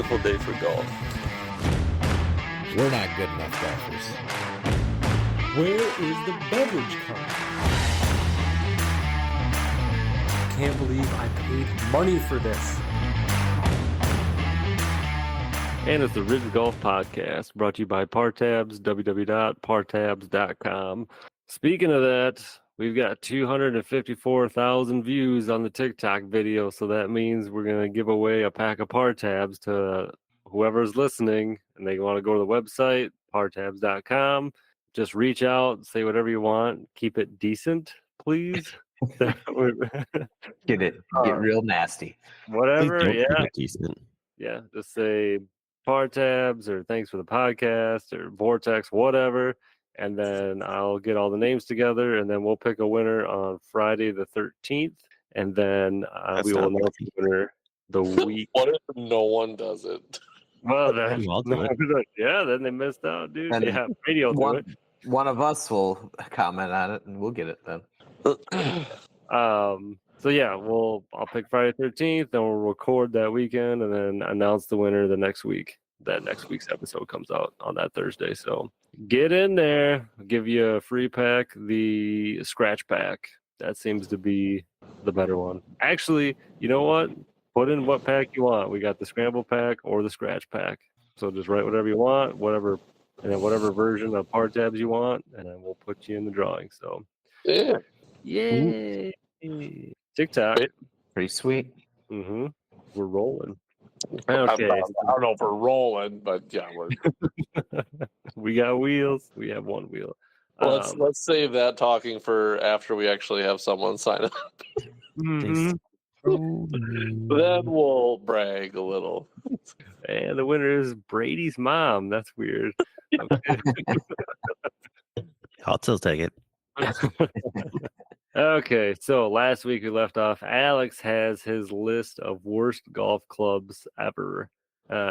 beautiful day for golf. We're not good enough golfers. Where is the beverage cart? Can't believe I paid money for this. And it's the Written Golf Podcast, brought to you by Partabs, www.partabs.com. Speaking of that, we've got 254,000 views on the TikTok video, so that means we're going to give away a pack of Partabs to whoever's listening, and they want to go to the website, partabs.com. Just reach out, say whatever you want. Keep it decent, please. Get real nasty. Whatever, Please don't yeah. keep it decent. Yeah, just say Partabs or thanks for the podcast or Vortex, whatever. And then I'll get all the names together, and then we'll pick a winner on Friday the 13th. And then we will announce the winner the week. What if no one does it? Well, then, I'll do it. yeah, then they missed out, dude. And Yeah, radio do it. One of us will comment on it, and we'll get it then. So yeah, I'll pick Friday 13th, then we'll record that weekend, and then announce the winner the next week. That next week's episode comes out on that Thursday. So get in there. I'll give you a free pack, the scratch pack. That seems to be the better one. Actually, you know what? Put in what pack you want. We got the scramble pack or the scratch pack. So just write whatever you want, whatever version of Partabs you want, and then we'll put you in the drawing. So Yeah. yay! TikTok. Pretty sweet. Mm-hmm. We're rolling. I Okay. don't know if we're rolling, but yeah, we're. We got wheels. We have one wheel. Let's save that talking for after we actually have someone sign up. Mhm. Then we'll brag a little. And the winner is Brady's mom. That's weird. I'll still take it. Okay, so last week we left off. Alex has his list of worst golf clubs ever.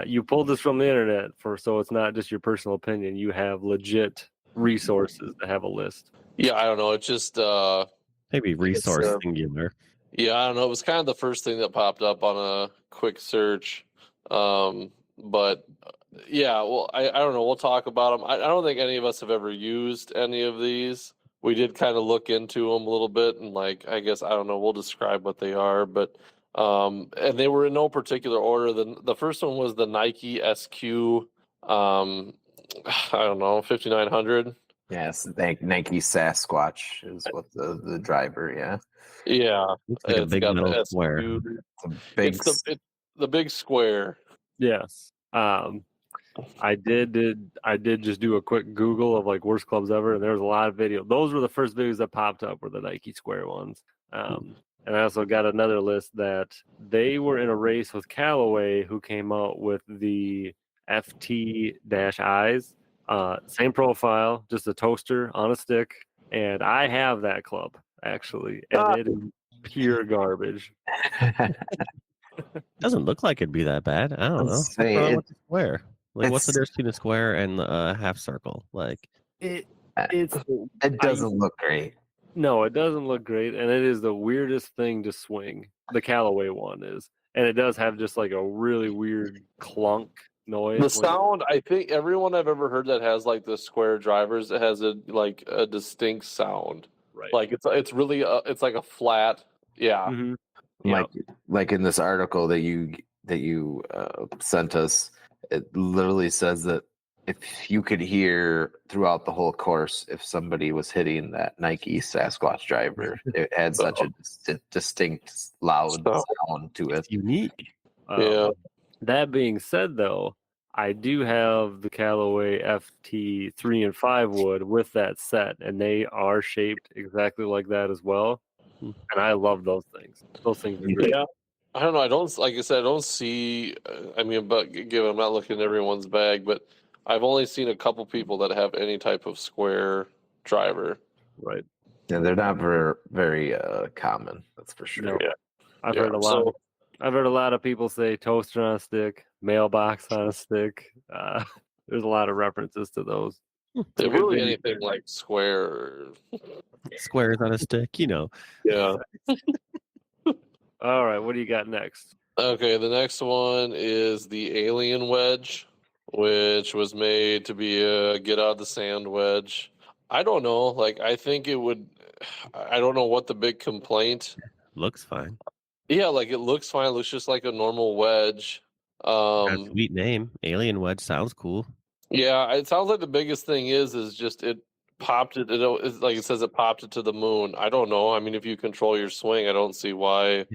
You pulled this from the internet, so it's not just your personal opinion. You have legit resources to have a list. Yeah, I don't know. It's just Maybe resource singular. yeah, I don't know. It was kind of the first thing that popped up on a quick search. But yeah, well, I don't know. We'll talk about them. I don't think any of us have ever used any of these. We did kind of look into them a little bit, and I guess I don't know. We'll describe what they are, but and they were in no particular order. The first one was the Nike SQ. I don't know, 5900. Yes, Nike Sasquatch is what the driver. Yeah, Yeah, Looks like a big got the metal SQ. square. it's a big. It's the big square. Yes. I did just do a quick Google of worst clubs ever, and there was a lot of videos. Those were the first videos that popped up, were the Nike Square ones. And I also got another list that they were in a race with Callaway, who came out with the FT-Is. Same profile, just a toaster on a stick, and I have that club actually, and it is pure garbage. Doesn't look like it'd be that bad. I don't know. Let's What's say wrong it- with the square? What's the it's- difference between a square and a half circle? It's It doesn't look great. No, it doesn't look great, and it is the weirdest thing to swing. The Callaway one is, and it does have just a really weird clunk noise. The sound, I think everyone I've ever heard that has the square drivers, it has a distinct sound. right? It's really it's like a flat. Yeah. Mhm. Yeah. Like in this article that you sent us, it literally says that if you could hear throughout the whole course if somebody was hitting that Nike Sasquatch driver, it had such a distinct loud sound to it. Unique. Yeah. That being said, though, I do have the Callaway FT 3 and 5 wood with that set, and they are shaped exactly like that as well. And I love those things. Those things are great. Yeah. I don't know. I don't, like I said, I don't see. But given I'm not looking at everyone's bag, but I've only seen a couple people that have any type of square driver. Right. And they're not very common, that's for sure. No. Yeah. I've Yeah, heard a lot. I've heard a lot of people say toaster on a stick, mailbox on a stick. There's a lot of references to those. If really anything like square. Squares on a stick, Yeah. All right, what do you got next? Okay, the next one is the Alien Wedge, which was made to be a get out of the sand wedge. I don't know. Like, I think it would. I don't know what the big complaint. Looks fine. Yeah, like it looks fine. It looks just like a normal wedge. Got a sweet name. Alien Wedge sounds cool. Yeah, it sounds like the biggest thing is just it popped it. It's like it says it popped it to the moon. I don't know. I mean, if you control your swing, I don't see why.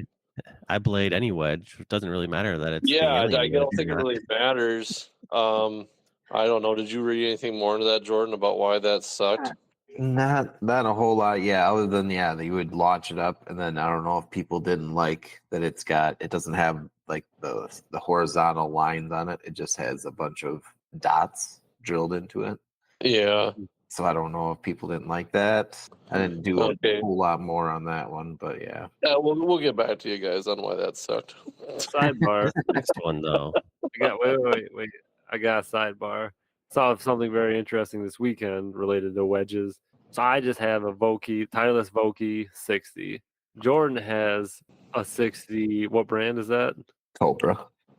I blade any wedge. It doesn't really matter that it's the Yeah, alien I don't wedge think or it not. really matters. I don't know. Did you read anything more into that, Jordan, about why that sucked? Not a whole lot, yeah. Other than that you would launch it up, and then I don't know if people didn't like that it doesn't have like the horizontal lines on it. It just has a bunch of dots drilled into it. Yeah. So I don't know if people didn't like that. I didn't do Okay. a whole lot more on that one, but yeah. We'll get back to you guys on why that sucked. Sidebar. Next one though. Wait. I got a sidebar. Saw something very interesting this weekend related to wedges. So I just have a Vokey, Titleist Vokey 60. Jordan has a 60. What brand is that?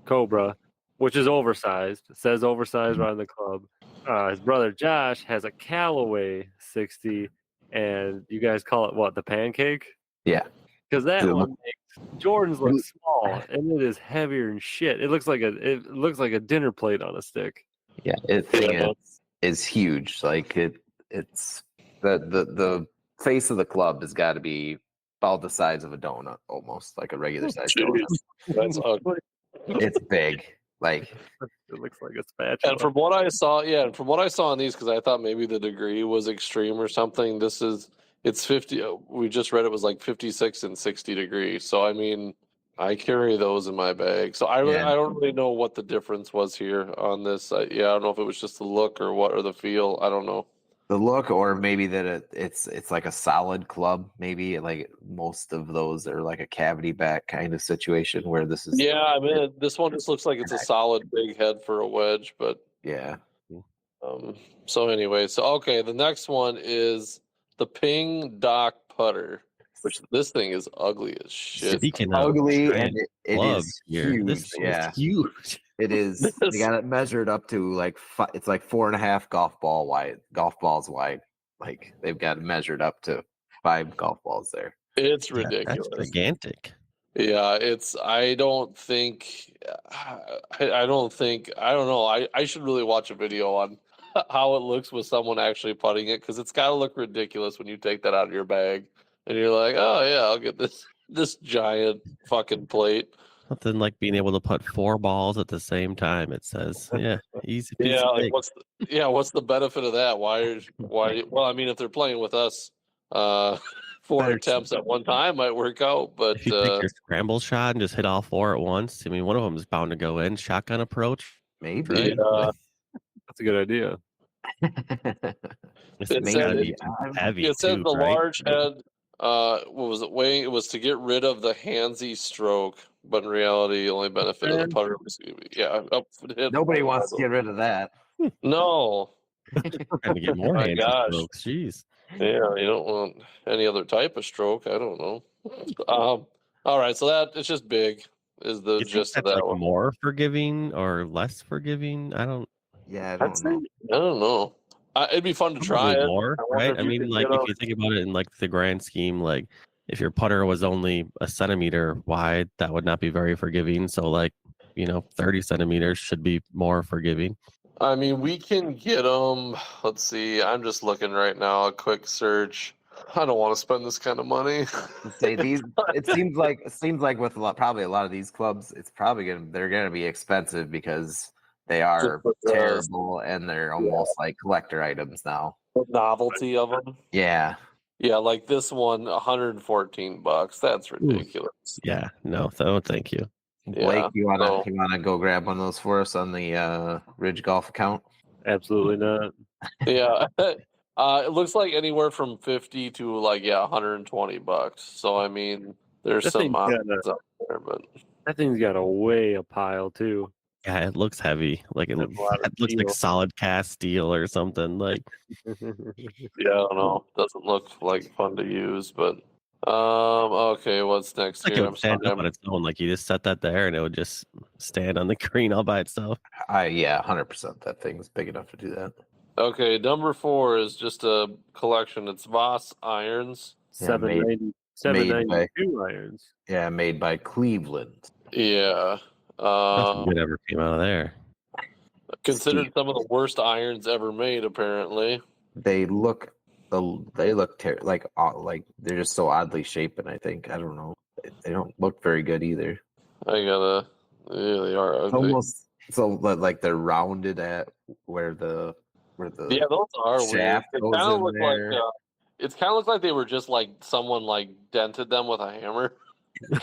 Cobra, which is oversized. It says oversized right on the club. His brother Josh has a Callaway 60, and you guys call it what? The pancake? Yeah. Because that Dude, one makes Jordan's look small, and it is heavier than shit. It looks like a dinner plate on a stick. Yeah, is huge. Like it's the face of the club has got to be about the size of a donut, almost like a regular size donut. That's ugly. It's big. Like It looks like a spatula. And from what I saw, on these, because I thought maybe the degree was extreme or something. It's 50. We just read it was like 56 and 60 degrees. So I mean, I carry those in my bag. So I don't really know what the difference was here on this. I don't know if it was just the look or what, or the feel. I don't know. the look, or maybe that it's like a solid club. Maybe like most of those are like a cavity back kind of situation where this is. Yeah, I mean, this one just looks like it's a solid big head for a wedge, but Yeah. so anyway, okay, the next one is the Ping Doc putter, which this thing is ugly as shit. Speaking of Ugly, giant and it clubs is here, huge. this thing Yeah, is huge. it is. They got it measured up to like it's like 4.5 golf balls wide. Like they've got it measured up to 5 golf balls there. It's Yeah, ridiculous. that's gigantic. Yeah, I don't know. I should really watch a video on how it looks with someone actually putting it, because it's got to look ridiculous when you take that out of your bag and you're like, oh yeah, I'll get this giant fucking plate. Nothing like being able to put 4 balls at the same time. It says, yeah, easy. Peasy, Yeah, like big. what's the benefit of that? Why? Well, I mean, if they're playing with us, 4 attempts at one time might work out, but If you take your scramble shot and just hit all 4 at once, I mean, one of them is bound to go in. Shotgun approach, Maybe. right? That's a good idea. It's It gotta said- be heavy it said too, the right? large head. What was it weighing? It was to get rid of the handsy stroke, but in reality, the only benefit of the putter was Nobody wants to get rid of that. No, Trying to get more My hands gosh. strokes. Jeez. yeah, you don't want any other type of stroke. I don't know. All right, so that it's just big is the You think gist of that's that like one. more forgiving or less forgiving? I don't. Yeah, I I'd don't say, know. I don't know. It'd be fun to try Probably it. more, I wonder right? if I you mean, could like get if you think about it in like the grand scheme, like if your putter was only a centimeter wide, that would not be very forgiving. So like, 30 centimeters should be more forgiving. I mean, we can get them. Let's see. I'm just looking right now. A quick search. I don't want to spend this kind of money. Say these. It seems like with probably a lot of these clubs, they're gonna be expensive because they are Just with the- terrible and they're almost like collector items now. The novelty of them. Yeah. Yeah, like this one, $114. That's ridiculous. Yeah, no, thank you. Blake, Yeah, you wanna go grab one of those for us on the Ridge Golf account? Absolutely not. Yeah. It looks like anywhere from 50 to $120. So I mean, there's That some thing's got options out there, but That thing's got a way a pile too. Yeah, it looks heavy. Like it That's a lot of looks like steel. solid cast steel or something. Like yeah, I don't know. Doesn't look like fun to use, but Okay, what's next Like it here? would I'm stand sorry. up on its own. Like you just set that there and it would just stand on the green all by itself. Yeah, 100%. That thing's big enough to do that. Okay, number 4 is just a collection. It's Voss irons. Yeah, made 792 irons. Yeah, made by Cleveland. Yeah. Nothing good ever came out of there. Considered some of the worst irons ever made, apparently. They look like they're just so oddly shapen. I think I don't know. They don't look very good either. Yeah, they are It's ugly. almost so like they're rounded at where the Yeah, those are weird. shaft It goes kind of in look like there. it's kind of look like they were just like someone like dented them with a hammer.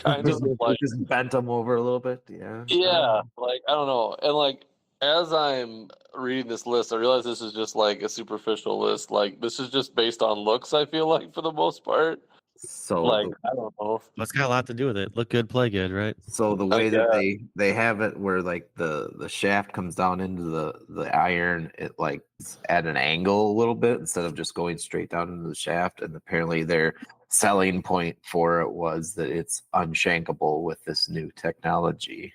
Kind of just, like just bent them over a little bit. Yeah. yeah, like I don't know. And like as I'm reading this list, I realize this is just like a superficial list. Like this is just based on looks, I feel like, for the most part. So Like I don't know. That's got a lot to do with it. Look good, play good, right? So the way that guess. they have it where like the shaft comes down into the iron, it like it's at an angle a little bit instead of just going straight down into the shaft. And apparently their selling point for it was that it's unshankable with this new technology.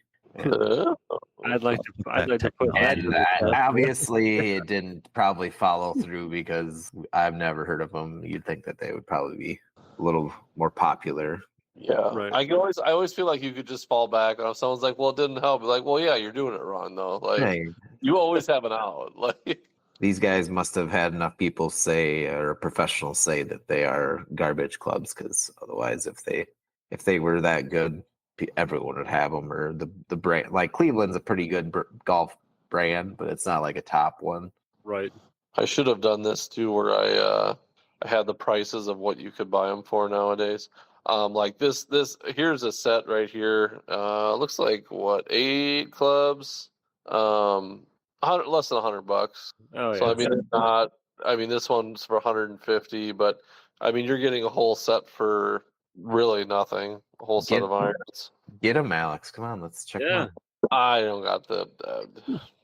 I'd like to put that And obviously it didn't probably follow through because I've never heard of them. You'd think that they would probably be a little more popular. Yeah, Right. I always feel like you could just fall back on if someone's like, "Well, it didn't help." Be like, "Well, yeah, you're doing it wrong though." Like Hey, you always have an out. Like these guys must have had enough people say or professionals say that they are garbage clubs because otherwise if they were that good everyone would have them or the brand like Cleveland's a pretty good golf brand but it's not like a top one. right. I should have done this too, where I had the prices of what you could buy them for nowadays. Like this here's a set right here. Looks like what 8 clubs, less than $100. Oh yeah. So I mean, it's not. I mean, this one's for 150, but I mean, you're getting a whole set for really nothing. A whole set of irons. Get them, Alex. Come on, let's check them Yeah. out. I don't got the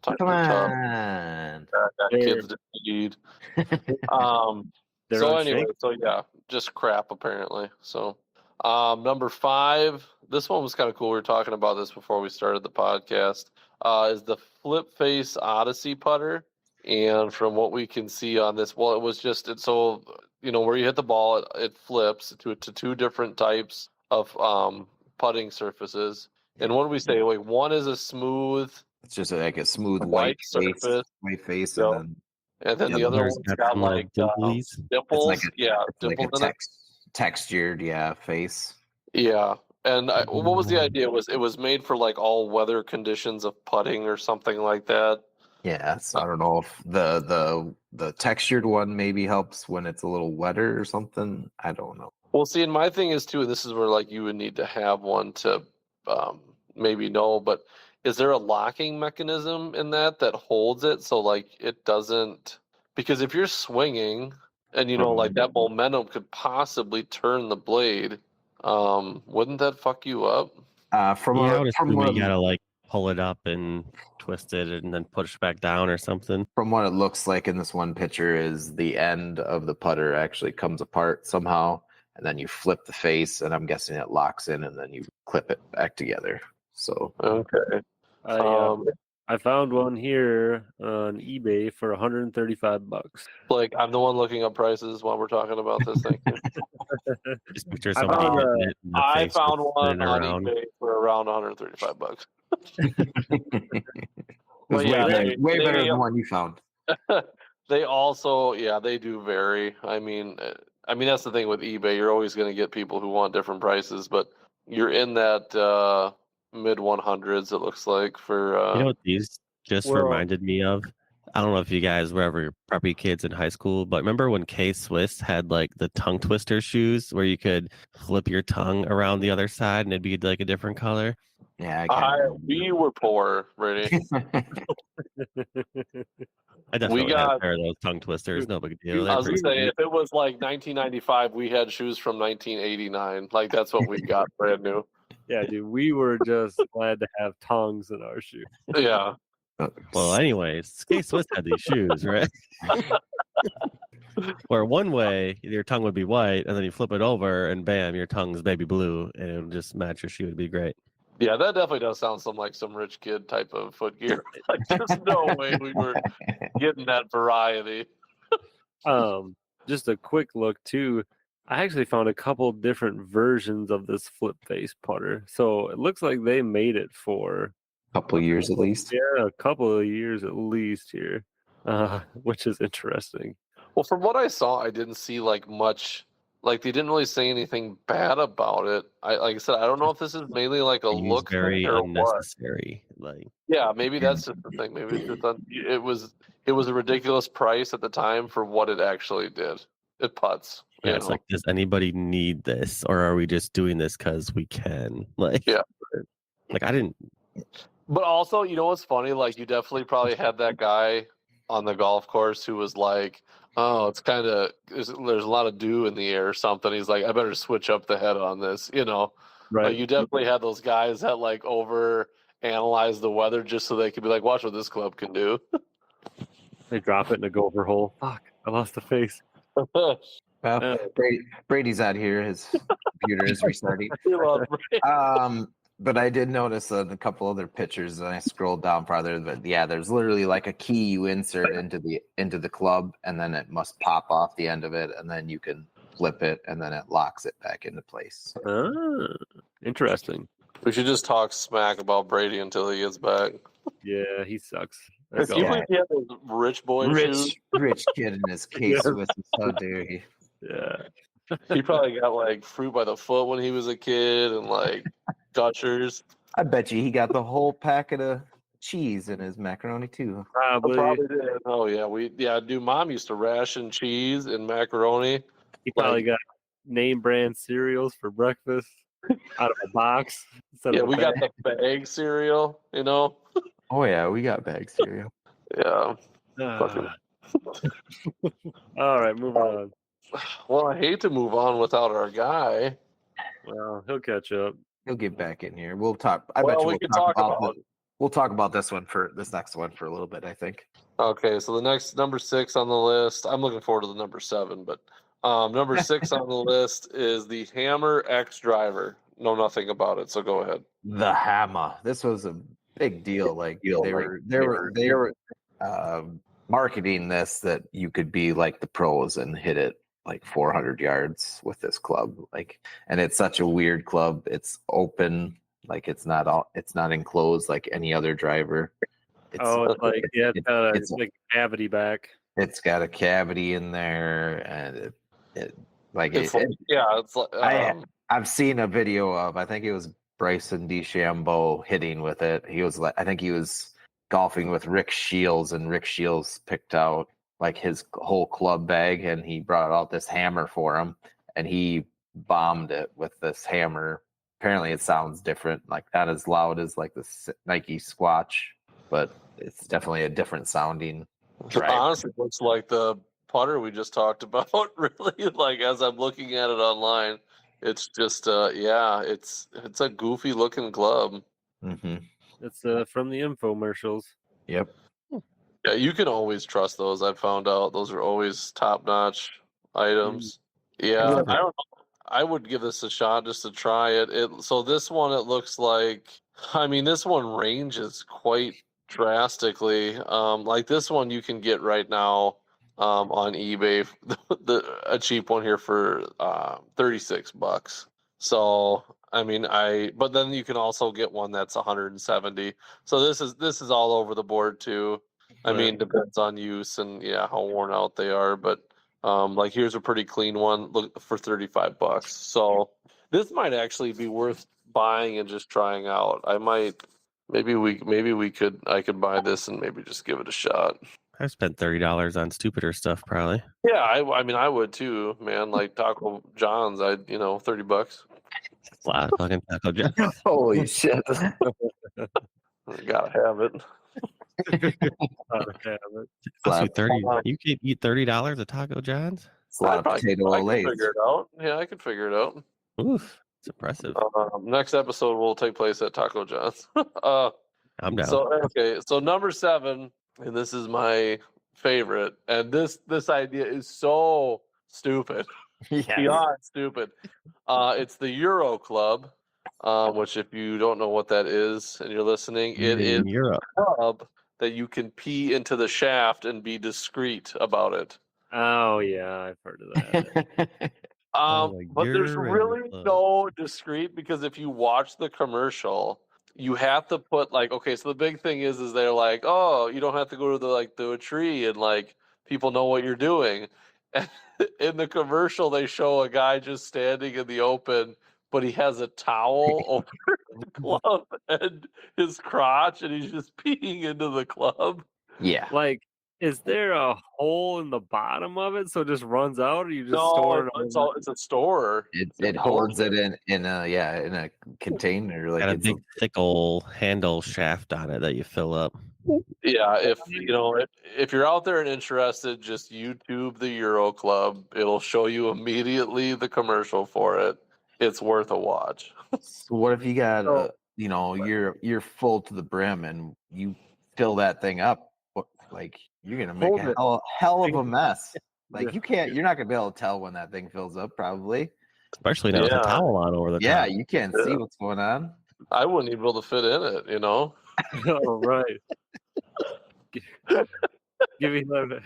time Come to talk. on. Got kids to feed. They're So unshakable. anyway, so yeah, just crap apparently. So number 5, this one was kind of cool. We were talking about this before we started the podcast. Is the Flip Face Odyssey putter. And from what we can see on this, well, it was just it's so where you hit the ball, it flips to 2 different types of putting surfaces. And what do we say? Like one is a smooth It's just like a smooth white face, surface, and Yep. then and then Yeah, the other Others one's got got some little like dimplies. dimples. like a Dimples in it. textured face. Yeah. And what was the Mm. idea? It was made for like all weather conditions of putting or something like that. Yeah, so I don't know if the textured one maybe helps when it's a little wetter or something. I don't know. Well, see, and my thing is too, and this is where like you would need to have one to maybe know, but is there a locking mechanism in that holds it so like it doesn't? Because if you're swinging and like that momentum could possibly turn the blade, wouldn't that fuck you up? From Yeah, I would from assume what you gotta like pull it up and twist it and then push back down or something. from what it looks like in this one picture is the end of the putter actually comes apart somehow, and then you flip the face, and I'm guessing it locks in, and then you clip it back together. So Okay. I found one here on eBay for $135. Like I'm the one looking up prices while we're talking about this thing. Just picture I somebody found, hitting it and the I face found just one spinning on around. eBay for around $135. it was yeah, way better they- than the one you found. They also, they do vary. I mean that's the thing with eBay. You're always going to get people who want different prices, but you're in that mid 100s. It looks like for. You know what these just Well- reminded me of? I don't know if you guys were ever preppy kids in high school, but remember when K-Swiss had like the tongue twister shoes where you could flip your tongue around the other side and it'd be like a different color? Yeah, I we were poor, Brady. can't. I definitely had got- a pair of those tongue twisters. No big deal. I They're was gonna pretty say, sweet. if it was like 1995, we had shoes from 1989. Like that's what we got brand new. Yeah, dude, we were just glad to have tongs in our shoe. Yeah. Well, anyways, K-Swiss had these shoes, right? Where one way your tongue would be white, and then you flip it over, and bam, your tongue's baby blue, and it'll just match your shoe. It'd be great. Yeah, that definitely does sound like some rich kid type of foot gear. Like, there's no way we were getting that variety. Just a quick look too. I actually found a couple different versions of this flip face putter. So it looks like they made it for Couple of years at least. a couple of years at least here, which is interesting. Well, from what I saw, I didn't see like much. Like, they didn't really say anything bad about it. Like I said, I don't know if this is mainly like a It was look very thing or what. unnecessary. Like, Yeah, maybe that's just the thing. Maybe it's just it was a ridiculous price at the time for what it actually did. It putts. yeah, you it's know? like, does anybody need this, or are we just doing this because we can? Like, Yeah. like I didn't. But also, you know what's funny? Like, you definitely probably had that guy on the golf course who was like, "Oh, it's kind of there's a lot of dew in the air or something." He's like, "I better switch up the head on this." You know, Right. like, you definitely had those guys that like over analyze the weather just so they could be like, "Watch what this club can do." They drop it in a gopher hole. Fuck, I lost the face. Well, Brady's out here. His computer is restarting. But I did notice a couple other pictures, and I scrolled down farther. But yeah, there's literally like a key you insert into the club, and then it must pop off the end of it, and then you can flip it, and then it locks it back into place. Interesting. We should just talk smack about Brady until he gets back. Yeah, he sucks. If That's you all. think he had those rich boy shoes, Rich kid in his case with his how dare he? Yeah. he probably got like fruit by the foot when he was a kid and like gushers. I bet you he got the whole packet of cheese in his macaroni too. Probably. Probably did. Oh yeah, dude. Mom used to ration cheese and macaroni. He probably got name brand cereals for breakfast out of a box. instead Yeah, of a we got bag. the bag cereal. You know. Oh yeah, we got bag cereal. Yeah. Ah. All right, moving on. Well, I hate to move on without our guy. Well, he'll catch up. He'll get back in here. We'll talk. I Well, bet you we we'll can talk talk about. about- We'll talk about this next one for a little bit. I think. Okay, so the next number 6 on the list. I'm looking forward to the number 7, but number 6 on the list is the Hammer X Driver. Know nothing about it, so go ahead. The Hammer. This was a big deal. Like they were marketing this that you could be like the pros and hit it like 400 yards with this club. Like, and it's such a weird club. It's open. Like it's not enclosed like any other driver. It's like it's got it's- a big cavity back. It's got a cavity in there, and it's like I've seen a video of, I think it was Bryson DeChambeau hitting with it. He was like, I think he was golfing with Rick Shields, and Rick Shields picked out like his whole club bag, and he brought out this hammer for him, and he bombed it with this hammer. Apparently, it sounds different, like not as loud as like the Nike Squatch, but it's definitely a different sounding driver. Honestly, it looks like the putter we just talked about. Really, like as I'm looking at it online, it's just it's a goofy looking club. Mm-hmm. It's from the infomercials. Yep. Yeah, you can always trust those. I've found out those are always top notch items. Yeah, I don't know. I would give this a shot just to try it. So this one, it looks like. I mean, this one ranges quite drastically. Like this one, you can get right now on eBay, a cheap one here for $36. So I mean, but then you can also get one that's 170. So this is all over the board too. I mean, depends on use and how worn out they are. But like here's a pretty clean one, look for $35. So this might actually be worth buying and just trying out. I might, I could buy this and maybe just give it a shot. I spent $30 on stupider stuff probably. Yeah, I mean I would too, man. Like Taco John's, $30. A lot of fucking Taco John's. Holy shit! Gotta have it. Cost you 30. You could eat $30 at Taco John's? It's a lot of potato I could Olays. figure it out. Yeah, I could figure it out. Oof, it's impressive. Next episode will take place at Taco John's. I'm down. So number 7, and this is my favorite, and this idea is so stupid, Yeah. beyond stupid. It's the Euro Club, which if you don't know what that is and you're listening, it is In Europe. a club that you can pee into the shaft and be discreet about it. Oh yeah, I've heard of that. like But there's Euro really Club. no discreet, because if you watch the commercial, you have to put like, okay, so the big thing is they're like, oh, you don't have to go to the tree and like people know what you're doing. And in the commercial, they show a guy just standing in the open, but he has a towel over the club and his crotch, and he's just peeing into the club. Yeah. Like, is there a hole in the bottom of it so it just runs out, or you just No, store it? it's a store. It holds it in a container, like Got a it's big thick old handle shaft on it that you fill up. Yeah, if you're out there and interested, just YouTube the Euro Club. It'll show you immediately the commercial for it. It's worth a watch. So what if you got So- you're full to the brim and you fill that thing up? What, like you're gonna make Hold a it. hell of a mess. Like Yeah. you're not gonna be able to tell when that thing fills up. Probably. Especially now with Yeah. a towel on over the Yeah, top. you can't see what's going on. I wouldn't even be able to fit in it, you know? Oh, right. Give me another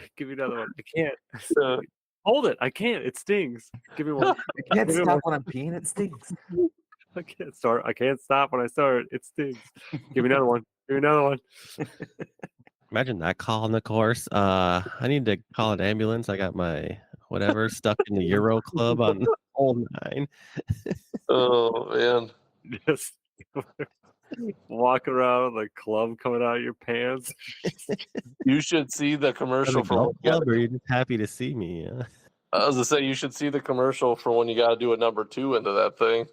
one. I can't. Uh, Hold it. I can't. It stings. Give me one. I can't Give me stop one. when I'm peeing. It stinks. I can't start. I can't stop when I start. It stings. Give me another one. Give me another one. Imagine that call in the course. I need to call an ambulance. I got my whatever stuck in the Euro Club on hole 9. oh man. Just walking around with a club coming out of your pants. You should see the commercial for Golf when you club, gotta, or are you just happy to see me? Yeah. I was gonna say you should see the commercial for when you gotta do a number 2 into that thing.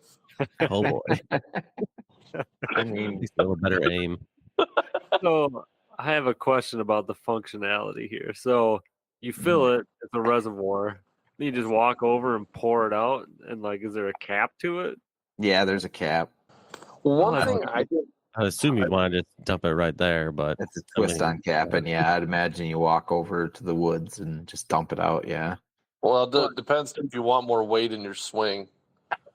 Oh boy, I at mean, least a little better aim. So I have a question about the functionality here. So you fill it, it's a reservoir. Then you just walk over and pour it out, and like, is there a cap to it? yeah, there's a cap. One Oh, thing I did I assume you'd want to just dump it right there, but It's a twist on cap, and yeah, I'd imagine you walk over to the woods and just dump it out. Yeah. well, it depends if you want more weight in your swing.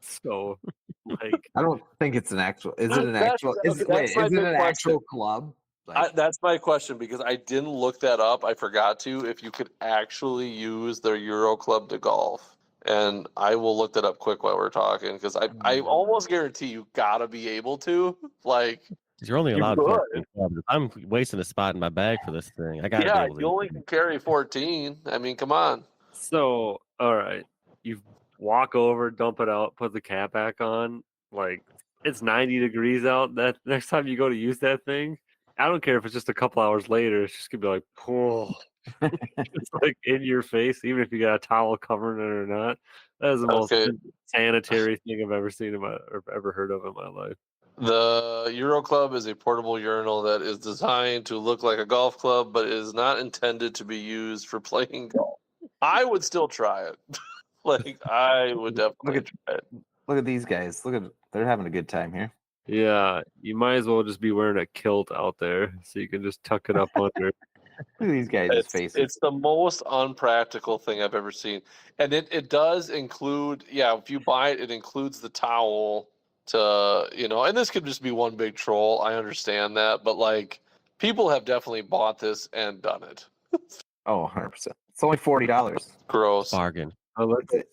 So, like, I don't think it's an actual. Is it an That's- actual? okay, Is, that's wait, my is it big an question. actual club? Like, That's my question, because I didn't look that up. I forgot to. If you could actually use their Euro Club to golf, and I will look that up quick while we're talking, because I almost guarantee you gotta be able to. Like, you're only You allowed could. 14 clubs. If I'm wasting a spot in my bag for this thing, I got to yeah, be able to. you only can carry 14. I mean, come on. so all right, you walk over, dump it out, put the cap back on. Like, it's 90 degrees out. That next time you go to use that thing, I don't care if it's just a couple hours later. It's just gonna be like, oh, it's like in your face, even if you got a towel covering it or not. That is the most Okay. sanitary thing I've ever seen or ever heard of in my life. The Euro Club is a portable urinal that is designed to look like a golf club, but is not intended to be used for playing golf. I would still try it. Like, I would definitely try it. look at these guys. They're having a good time here. Yeah, you might as well just be wearing a kilt out there so you can just tuck it up under. Look at these guys' faces. It's the most unpractical thing I've ever seen. And it does include, if you buy it, it includes the towel to, and this could just be one big troll. I understand that. But like, people have definitely bought this and done it. Oh, 100%. It's only $40. Gross. bargain. Oh, let's It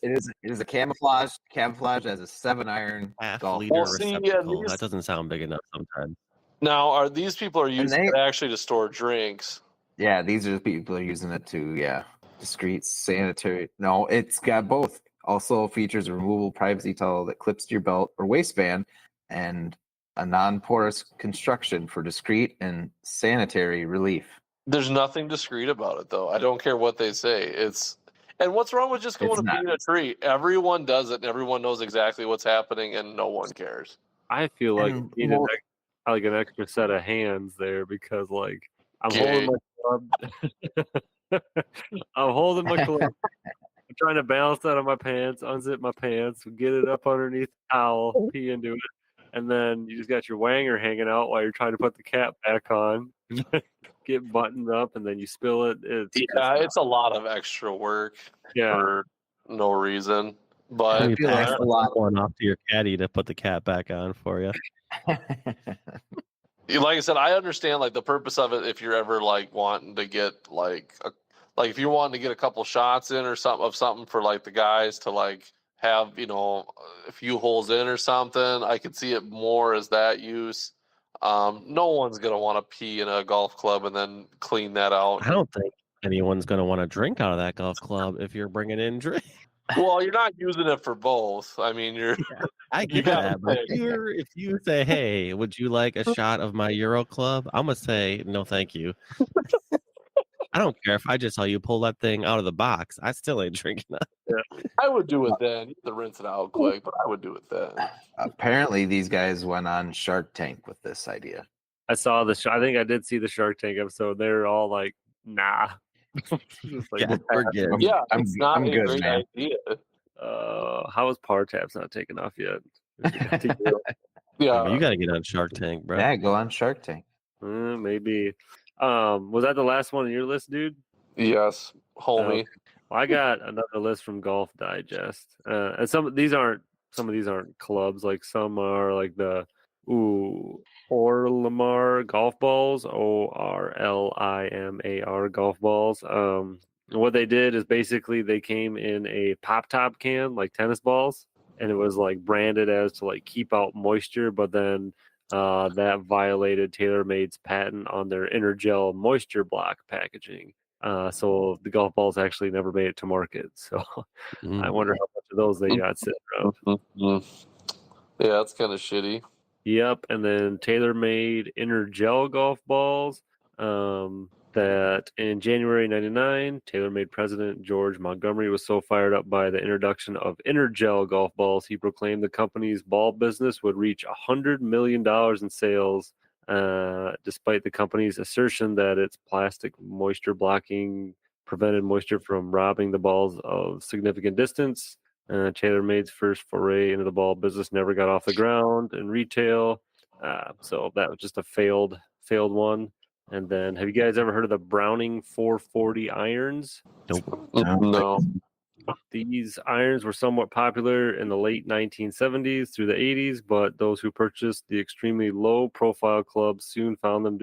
is a camouflage as a 7-iron Half golf. liter Well, see, yeah, receptacle. these- That doesn't sound big enough sometimes. Now, are these people are using they- it actually to store drinks? Yeah, these are the people who are using it to, discreet, sanitary. No, it's got both. Also features a removable privacy towel that clips to your belt or waistband, and a non-porous construction for discreet and sanitary relief. There's nothing discreet about it, though. I don't care what they say. And what's wrong with just going It's to not. pee in a tree? Everyone does it, and everyone knows exactly what's happening, and no one cares. I feel like And you need more- like an extra set of hands there because like I'm Okay. holding my club. I'm holding my club. I'm trying to balance that on my pants, unzip my pants, get it up underneath the towel, pee into it, and then you just got your wanger hanging out while you're trying to put the cap back on. get buttoned up, and then you spill it. Yeah, it's a lot of extra work yeah. for no reason. Let But me feel like pass a lot- one off to your caddy to put the cap back on for you. like I said, I understand like the purpose of it if you're ever like wanting to get like if you're wanting to get a couple shots in or something for like the guys to like have, a few holes in or something. I could see it more as that use. No one's gonna want to pee in a golf club and then clean that out. I don't think anyone's going to want to drink out of that golf club if you're bringing in drink. Well, you're not using it for both. I mean, you're I You get gotta that, but pick. if you say, "Hey, would you like a shot of my Euro Club?" I'm gonna say, "No, thank you." I don't care if I just saw you pull that thing out of the box. I still ain't drinking that. I would do it then. You have to rinse it out quick, but I would do it then. Apparently, these guys went on Shark Tank with this idea. I saw I think I did see the Shark Tank episode. They're all like, nah. Just like, Yeah, we're good. Yeah, I'm- it's not I'm a good, great man. idea. how is Par Taps not taking off yet? Yeah, You got to get on Shark Tank, bro. Yeah, go on Shark Tank. Maybe. Was that the last one on your list, dude? yes, homie. Well, I got another list from Golf Digest, and some of these aren't clubs. Like some are like the Orlimar golf balls, ORLIMAR golf balls. What they did is basically they came in a pop top can, like tennis balls, and it was like branded as to like keep out moisture, but then that violated TaylorMade's patent on their Energel moisture block packaging. So the golf balls actually never made it to market. So I wonder how much of those they got sitting around. Mhm. Yeah, that's kind of shitty. Yep, and then TaylorMade Energel golf balls. That in January '99, TaylorMade president George Montgomery was so fired up by the introduction of Energel golf balls, he proclaimed the company's ball business would reach $100 million in sales, despite the company's assertion that its plastic moisture blocking prevented moisture from robbing the balls of significant distance. TaylorMade's first foray into the ball business never got off the ground in retail, so that was just a failed one. And then, have you guys ever heard of the Browning 440 irons? No. These irons were somewhat popular in the late 1970s through the 80s, but those who purchased the extremely low-profile clubs soon found them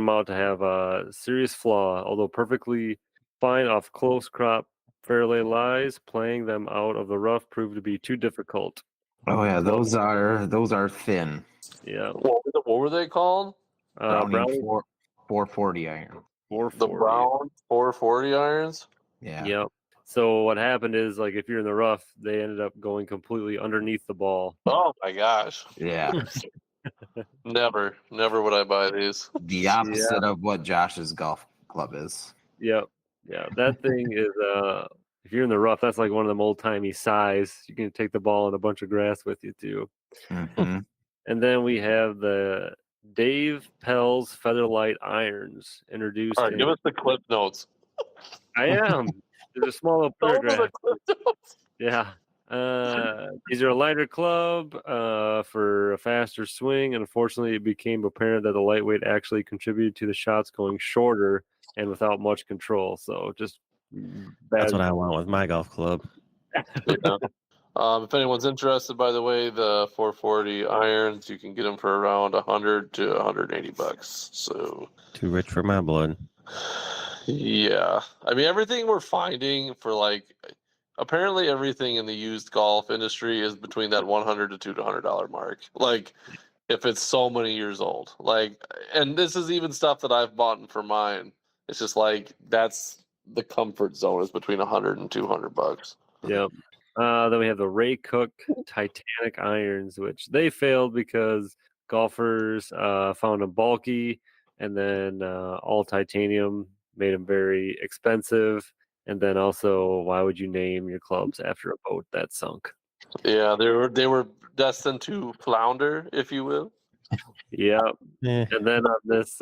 out to have a serious flaw. Although perfectly fine off close crop fairway lies, playing them out of the rough proved to be too difficult. Oh yeah, those are thin. Yeah, What were they called? Browning 440 iron. The 440. Brown 440 irons? Yeah. Yep. So what happened is, like, if you're in the rough, they ended up going completely underneath the ball. Oh my gosh. Yeah. Never would I buy these. The opposite of what Josh's golf club is. Yep. Yeah. That thing is if you're in the rough, that's like one of them old timey size. You can take the ball and a bunch of grass with you too. Mhm. And then we have the Dave Pell's Featherlight irons introduced. All right, give us the clip notes. I am. There's a small little Those are paragraph. the clip notes. Yeah. These are a lighter club for a faster swing. Unfortunately, it became apparent that the lightweight actually contributed to the shots going shorter and without much control. So just That's bad. what I want with my golf club. Yeah. If anyone's interested, by the way, the 440 irons, you can get them for around 100 to 180 bucks. So, Too rich for my blood. yeah. I mean, everything we're finding for like, apparently everything in the used golf industry is between that $100 to $200 mark. Like, if it's so many years old, like, and this is even stuff that I've bought for mine. It's just like, that's the comfort zone is between 100 and 200 bucks. Yep. Then we have the Ray Cook Titanic irons, which they failed because golfers found them bulky, and then all titanium made them very expensive. And then also, why would you name your clubs after a boat that sunk? Yeah, they were destined to flounder, if you will. Yep. Eh, And then on this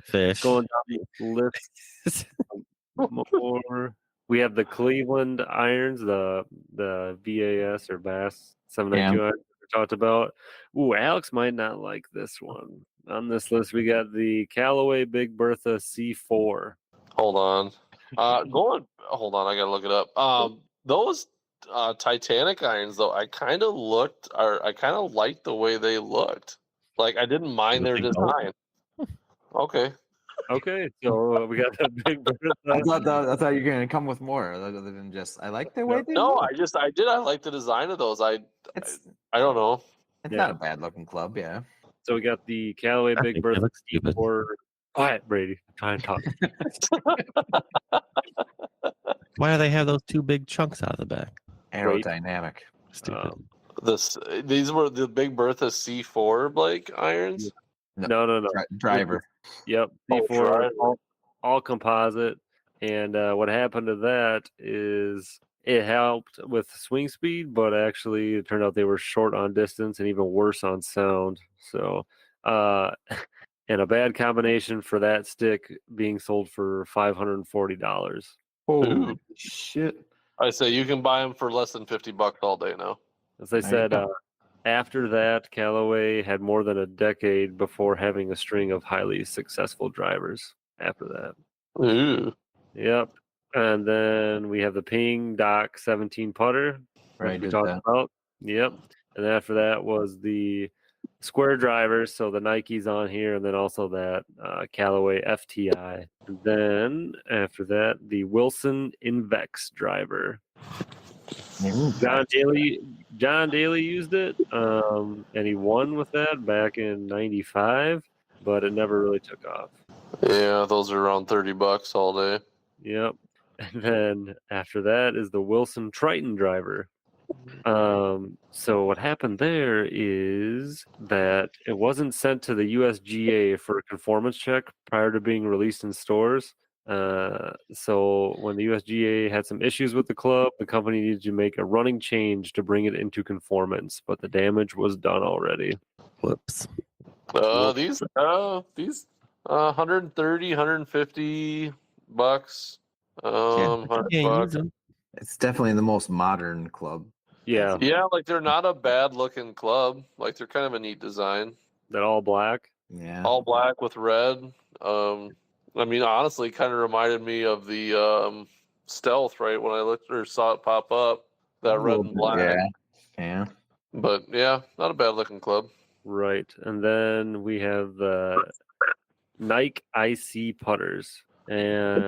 fish. going down the list more, we have the Cleveland irons, the VAS or Bass 792 irons we talked about. Ooh, Alex might not like this one. on this list we got the Callaway Big Bertha C4. Hold on. Hold on, I gotta look it up. Those Titanic irons though, I kind of liked the way they looked. Like I didn't mind their Big boat. design. Okay. Okay, so we got the Big I Bertha. thought you were gonna come with more other than just. I like the way they. No, look. I like the design of those. I don't know. It's Yeah. not a bad looking club, yeah. So we got the Callaway I Big think they Bertha look stupid. C4. Quiet, Brady. Try and talk. Why do they have those two big chunks out of the back? Aerodynamic. Stupid. These were the Big Bertha C4 Blake irons. No. Driver. Yep, Oh, C4 driver. all composite. And what happened to that is it helped with swing speed, but actually it turned out they were short on distance and even worse on sound. So, and a bad combination for that stick being sold for $540. Ooh. Shit. I say you can buy them for less than $50 all day now. As I There you said, go. after that, Callaway had more than a decade before having a string of highly successful drivers. After that, Ooh. yep. And then we have the Ping Doc 17 putter, Right, which we did talked that. about. Yep. And then after that was the square drivers, so the Nikes on here, and then also that Callaway FTI. And then after that, the Wilson Invex driver. John Daly used it, and he won with that back in '95, but it never really took off. Yeah, those are around $30 all day. Yep. And then after that is the Wilson Triton driver. So what happened there is that it wasn't sent to the USGA for a conformance check prior to being released in stores. So when the USGA had some issues with the club, the company needed to make a running change to bring it into conformance, but the damage was done already. Whoops. These 130, 150 bucks. Yeah, $100 you can't bucks. use them. It's definitely the most modern club. Yeah, Yeah, like they're not a bad looking club. Like they're kind of a neat design. that all black. Yeah. All black with red. I mean, honestly, kind of reminded me of the Stealth, right? When I looked or saw it pop up, that red and black. Yeah. Yeah. But yeah, not a bad looking club. Right. And then we have the Nike IC putters. And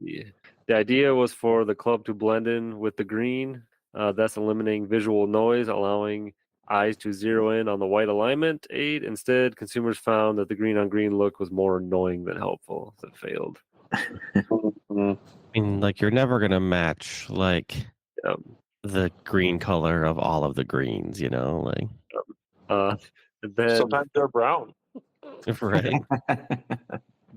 the idea was for the club to blend in with the green, thus eliminating visual noise, allowing eyes to zero in on the white alignment aid. Instead, consumers found that the green on green look was more annoying than helpful. So it failed. I mean, like you're never gonna match like Yep. the green color of all of the greens, you know, like And then Sometimes they're brown. right.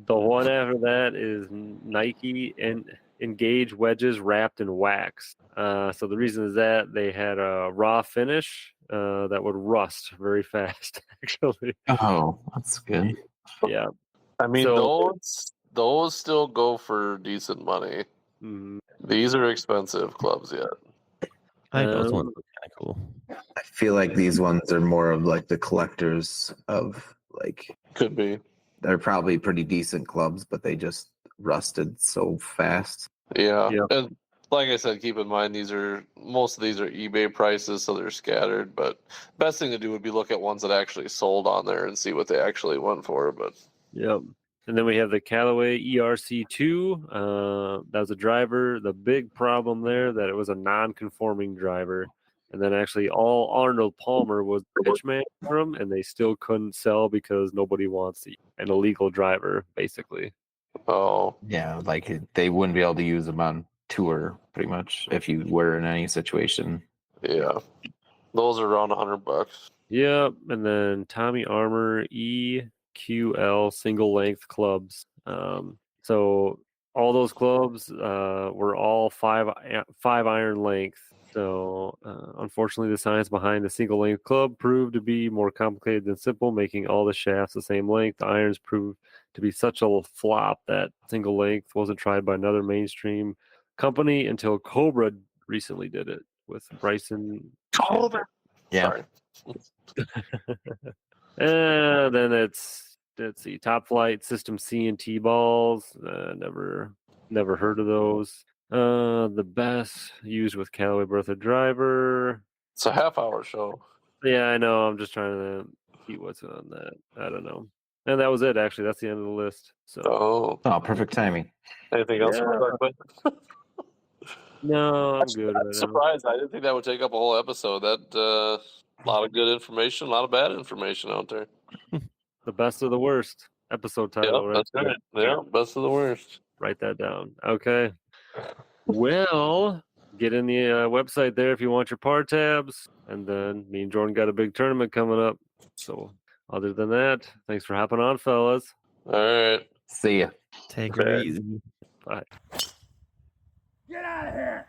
the one after that is Nike and Engage wedges wrapped in wax. So the reason is that they had a raw finish that would rust very fast, actually. Oh, that's good. Yeah. I mean, So- those still go for decent money. Mhm. These are expensive clubs yet. I think those Um, ones look kind of cool. I feel like these ones are more of like the collectors of like Could be. they're probably pretty decent clubs, but they just rusted so fast. Yeah. Yeah. And like I said, keep in mind most of these are eBay prices, so they're scattered. But best thing to do would be look at ones that actually sold on there and see what they actually went for. But Yep. And then we have the Callaway ERC2. That was a driver. The big problem there that it was a non-conforming driver. And then actually all Arnold Palmer was the pitchman for him, and they still couldn't sell because nobody wants an illegal driver, basically. oh, Yeah, like they wouldn't be able to use them on tour pretty much if you were in any situation. yeah, those are around $100. Yep. And then Tommy Armour EQL single length clubs. So all those clubs were all five iron length. So unfortunately, the science behind the single length club proved to be more complicated than simple, making all the shafts the same length. The irons proved to be such a flop that single length wasn't tried by another mainstream company until Cobra recently did it with Bryson. Cobra. Yeah. Sorry. And then it's let's see, Top Flight System C and T balls. Never heard of those. The best used with Callaway Bertha driver. It's a half-hour show. Yeah, I know. I'm just trying to see what's on that. I don't know. And that was it. Actually, that's the end of the list. So Oh, Oh, perfect timing. anything else? Yeah. no, I'm Actually, good I'm right now. surprised. I didn't think that would take up a whole episode. That a lot of good information, a lot of bad information out there. The best of the worst episode Yeah, title, right? that's there. right. Yeah, best of the worst. Write that down. Okay. Well, get in the website there if you want your par tabs. And then me and Jordan got a big tournament coming up. So, other than that, thanks for hopping on, fellas. All right. See ya. Take her Okay. easy. Bye. Get out of here!